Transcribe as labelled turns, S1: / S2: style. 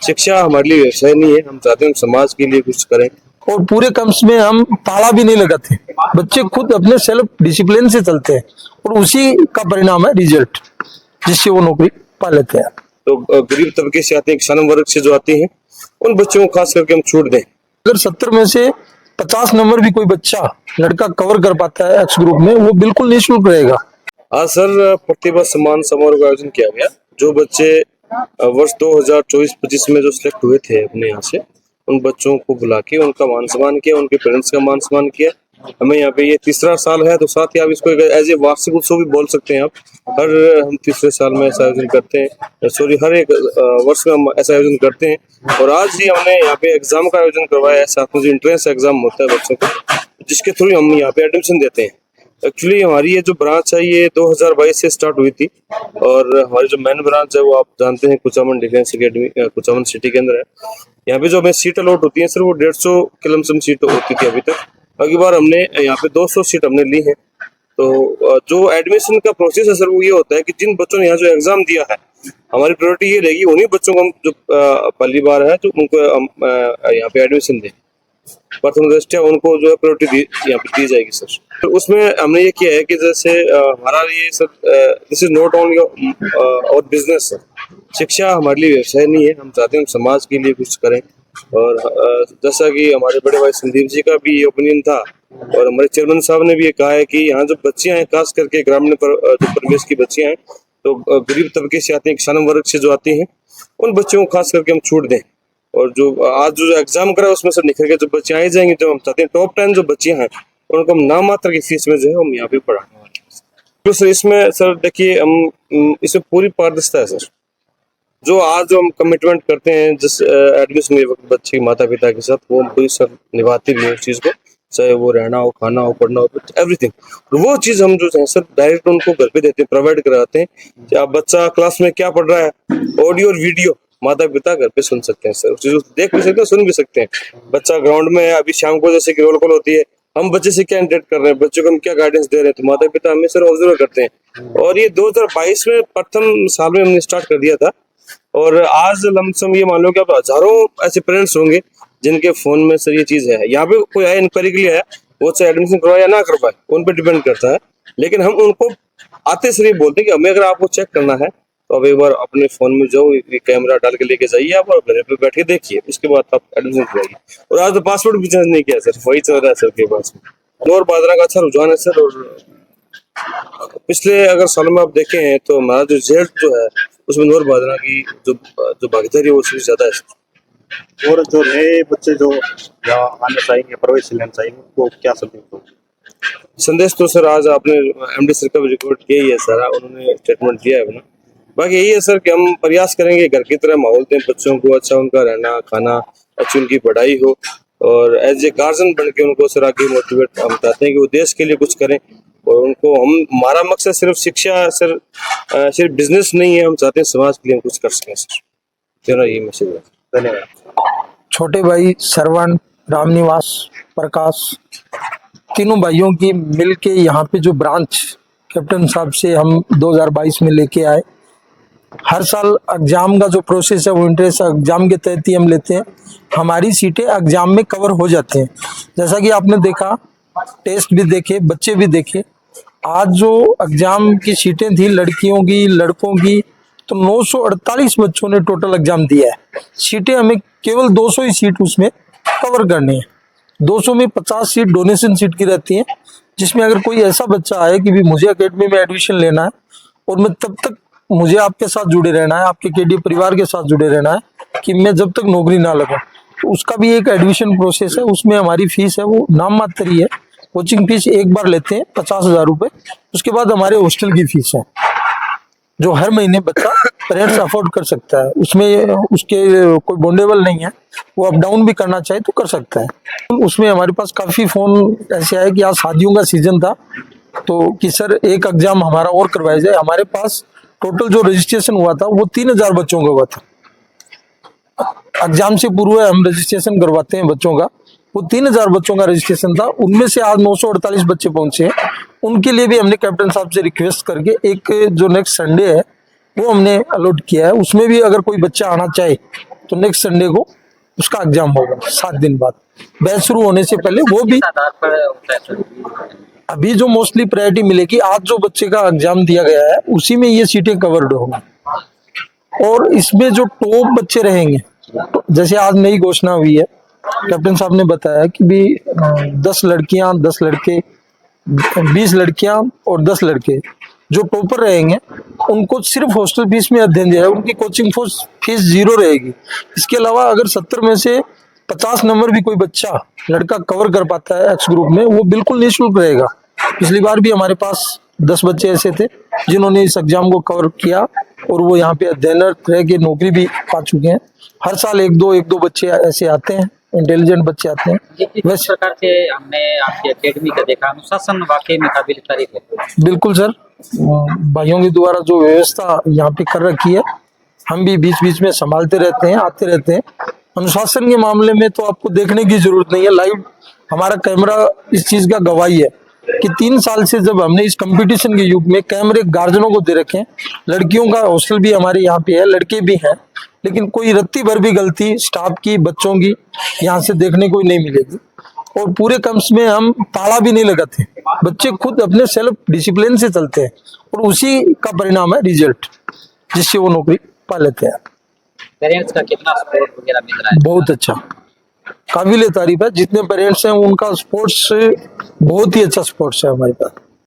S1: शिक्षा हमारे लिए व्यवसाय नहीं है, हम चाहते हैं हम समाज के लिए कुछ करें।
S2: और पूरे कैंप्स में हम ताला भी नहीं लगाते, बच्चे खुद अपने सेल्फ डिसिप्लिन से चलते हैं और उसी का परिणाम है रिजल्ट, जिससे वो नौकरी पा लेते हैं।
S1: तो गरीब तबके से आते हैं, किसान वर्ग से जो आते हैं, उन बच्चों को खास करके हम छूट दें।
S2: अगर 70 में से 50 नंबर भी कोई बच्चा लड़का कवर कर पाता है एक्स ग्रुप में, वो बिल्कुल निःशुल्क रहेगा।
S1: आज सर प्रतिभा सम्मान समारोह का आयोजन किया गया। जो बच्चे वर्ष 2024-25 में जो सिलेक्ट हुए थे अपने यहाँ से, उन बच्चों को बुला के उनका मान सम्मान किया, उनके पेरेंट्स का मान सम्मान किया। हमें यहाँ पे ये तीसरा साल है, तो साथ ही आप इसको एज ए वार्षिक उत्सव भी बोल सकते हैं आप। हम तीसरे साल में ऐसा आयोजन करते हैं, हर एक वर्ष में हम ऐसा आयोजन करते हैं। और आज ही हमने यहाँ पे एग्जाम का आयोजन करवाया है, साथ में जो एंट्रेंस एग्जाम होता है बच्चों को, जिसके थ्रू हम यहाँ पे एडमिशन देते हैं। एक्चुअली हमारी ये जो ब्रांच है ये 2022 से स्टार्ट हुई थी, और हमारी जो मेन ब्रांच है वो आप जानते हैं Kuchaman defence academy Kuchaman city के अंदर है। यहाँ पे जो हमें सीट अलॉट होती है सर, वो 150 की लमसम सीट होती थी अभी तक। अगली बार हमने यहाँ पे 200 सीट हमने ली है। तो जो एडमिशन का प्रोसेस है सर, वो ये होता है कि जिन बच्चों ने यहाँ जो एग्जाम दिया है, हमारी प्रायोरिटी ये रहेगी उन्हीं बच्चों को हम जो पहली बार है तो उनको हम यहाँ पे एडमिशन दें। प्रथम दृष्टया उनको जो है प्रायोरिटी यहाँ पे दी जाएगी सर। तो उसमें हमने ये किया है कि जैसे हमारा ये sir, this is not only और बिजनेस। शिक्षा हमारे लिए व्यवसाय नहीं है, हम चाहते हैं हम समाज के लिए कुछ करें। और जैसा कि हमारे बड़े भाई संदीप जी का भी ये ओपिनियन था, और हमारे चेयरमैन साहब ने भी ये कहा है कि यहाँ जो बच्चियां हैं, खास करके ग्रामीण जो परिवेश की बच्चियां हैं, तो गरीब तबके से आती हैं, किसान वर्ग से जो आती हैं, उन बच्चों को खास करके हम छूट दें। और जो आज जो एग्जाम करा उसमें से निकल के जो बच्चे आए जाएंगे, जो हम चाहते हैं टॉप 10 जो बच्चियां हैं, उनको हम नाम मात्र की फीस में जो है हम यहाँ पे पढ़ाने वाले हैं। तो सर इसमें सर देखिए, हम इसमें पूरी पारदर्शिता है सर। जो आज जो हम कमिटमेंट करते हैं जिस एडमिशन के वक्त बच्चे के माता पिता के साथ, वो हम पूरी सर निभाते भी हैं उस चीज को, चाहे वो रहना हो, खाना हो, पढ़ना हो, एवरीथिंग। वो चीज हम जो है सर डायरेक्ट उनको घर पे देते हैं, प्रोवाइड कराते हैं कि आप बच्चा क्लास में क्या पढ़ रहा है, ऑडियो और वीडियो माता पिता घर पे सुन सकते हैं सर। उस चीज को देख भी सकते हैं, सुन भी सकते हैं। बच्चा ग्राउंड में है, अभी शाम को जैसे कि रोल कॉल होती है, हम बच्चे से क्या इंटरेक्ट कर रहे हैं, बच्चों को हम क्या गाइडेंस दे रहे हैं, तो माता पिता हमें सर ऑब्जर्व करते हैं। और ये 2022 में प्रथम साल में हमने स्टार्ट कर दिया था, और आज लमसम ये मान लो कि अब हजारों ऐसे पेरेंट्स होंगे जिनके फोन में सर ये चीज है। यहाँ पे कोई आया इंक्वायरी के लिए आया, वो चाहे एडमिशन करवाए या ना करवाए, उन पर डिपेंड करता है। लेकिन हम उनको आते सर ये बोलते हैं कि हमें अगर आपको चेक करना है तो अब एक बार अपने फोन में जाओ, कैमरा डाल के लेके जाइए आप, और घर पे बैठ के देखिए, उसके बाद आप एडमिशन करवाइए। और आज तो पासपोर्ट भी चेंज नहीं किया सर, वही चल रहा है सर के पास। नौर बाजरा का अच्छा रुझान है सर। और पिछले अगर सालों में आप देखें तो हमारा जो रिजल्ट जो है उसमें नौर बाजरा की जो भागीदारी है वो सबसे ज्यादा है सर।
S3: और जो नए बच्चे जो यहाँ आना चाहेंगे, प्रवेश लेना चाहेंगे, उनको क्या संदेश दो?
S1: संदेश तो सर आज आपने एमडी सर का भी रिकॉर्ड किया ही है सर, उन्होंने स्टेटमेंट दिया है अपना। बाकी यही है सर कि हम प्रयास करेंगे घर की तरह माहौल दें बच्चों को, अच्छा उनका रहना खाना, अच्छी उनकी पढ़ाई हो, और एज ए गार्जियन बन के उनको सर आगे मोटिवेट हम चाहते हैं कि वो देश के लिए कुछ करें। और उनको हमारा मकसद सिर्फ शिक्षा सर सिर्फ बिजनेस नहीं है, हम चाहते हैं समाज के लिए हम कुछ कर सकें सर। तेरा ये मैसेज है।
S3: धन्यवाद।
S2: छोटे भाई श्रवण, रामनिवास, प्रकाश, तीनों भाइयों की मिलके यहाँ पे जो ब्रांच कैप्टन साहब से हम 2022 में लेके आए। हर साल एग्जाम का जो प्रोसेस है वो इंट्रेंस एग्जाम के तहत ही हम लेते हैं। हमारी सीटें एग्जाम में कवर हो जाते हैं। जैसा कि आपने देखा, टेस्ट भी देखे, बच्चे भी देखे। आज जो एग्जाम की सीटें थी लड़कियों की लड़कों की, तो 948 बच्चों ने टोटल एग्जाम दिया है। सीटें हमें केवल 200 ही सीट उसमें कवर करनी है। 200 में 50 सीट डोनेशन सीट की रहती है, जिसमें अगर कोई ऐसा बच्चा आए कि भी मुझे एकेडमी में एडमिशन लेना है और मैं तब तक मुझे आपके साथ जुड़े रहना है, आपके केडी परिवार के साथ जुड़े रहना है कि मैं जब तक नौकरी ना लगूं, तो उसका भी एक एडमिशन प्रोसेस है। उसमें हमारी फीस है वो नाम मात्र ही है। कोचिंग फीस एक बार लेते हैं 50,000 रुपये। उसके बाद हमारे हॉस्टल की फीस है जो हर महीने बच्चा पेरेंट्स अफोर्ड कर सकता है। उसमें उसके कोई बॉन्डेबल नहीं है, वो अप डाउन भी करना चाहे तो कर सकता है। उसमें हमारे पास काफ़ी फ़ोन ऐसे आए कि आज शादियों का सीजन था, तो कि सर एक एग्जाम हमारा और करवाया जाए। हमारे पास टोटल जो रजिस्ट्रेशन हुआ था वो 3000 बच्चों का हुआ था। एग्जाम से पूर्व हम रजिस्ट्रेशन करवाते हैं बच्चों का, वो 3000 बच्चों का रजिस्ट्रेशन था। उनमें से आज 948 बच्चे पहुंचे हैं। उनके लिए भी हमने कैप्टन साहब से रिक्वेस्ट करके एक जो नेक्स्ट संडे है वो हमने अलॉट किया है। उसमें भी अगर कोई बच्चा आना चाहे तो नेक्स्ट संडे को उसका एग्जाम होगा 7 दिन बाद, बैच शुरू होने से पहले। वो भी
S4: किस आधार पर होता है सर?
S2: अभी जो मोस्टली प्रायोरिटी मिलेगी, आज जो बच्चे का एग्जाम दिया गया है उसी में ये सीटें कवर्ड होंगी। और इसमें जो टॉप बच्चे रहेंगे, तो जैसे आज नई घोषणा हुई है, कैप्टन साहब ने बताया कि भी 10 लड़कियां 10 लड़के 20 लड़कियां और 10 लड़के जो टॉपर रहेंगे उनको सिर्फ हॉस्टल फीस में अध्ययन दिया है, उनकी कोचिंग फीस 0 रहेगी। इसके अलावा अगर 70 में से 50 नंबर भी कोई बच्चा लड़का कवर कर पाता है एक्स ग्रुप में, वो बिल्कुल निःशुल्क रहेगा। पिछली बार भी हमारे पास 10 बच्चे ऐसे थे जिन्होंने इस एग्जाम को कवर किया और वो यहाँ पे अध्ययनरत रह के नौकरी भी पा चुके हैं। हर साल एक दो बच्चे ऐसे आते हैं, इंटेलिजेंट बच्चे आते हैं।
S4: जिस प्रकार से हमने आपकी एकेडमी का देखा, अनुशासन वाकई में काबिल तारीफ है।
S2: बिल्कुल सर, भाइयों के द्वारा जो व्यवस्था यहाँ पे कर रखी है, हम भी बीच बीच में संभालते रहते हैं, आते रहते हैं। अनुशासन के मामले में तो आपको देखने की जरूरत नहीं है, लाइव हमारा कैमरा इस चीज का गवाही है कि 3 साल से जब हमने इस कंपटीशन के युग में कैमरे गार्जियनों को दे रखे हैं, लड़कियों का हॉस्टल भी हमारे यहाँ पे है, लड़के भी हैं, लेकिन कोई रत्ती भर भी गलती स्टाफ की, बच्चों की यहाँ से देखने को ही नहीं मिलेगी। और पूरे कैंप्स में हम ताला भी नहीं लगाते, बच्चे खुद अपने सेल्फ डिसिप्लिन से चलते हैं और उसी का परिणाम है रिजल्ट, जिससे वो नौकरी पा लेते हैं।
S4: पेरेंट्स का कितना सपोर्ट वगैरह मिल रहा है?
S2: बहुत अच्छा, काबिल तारीफ है। जितने पेरेंट्स हैं उनका स्पोर्ट्स बहुत ही अच्छा स्पोर्ट्स है हमारे पास।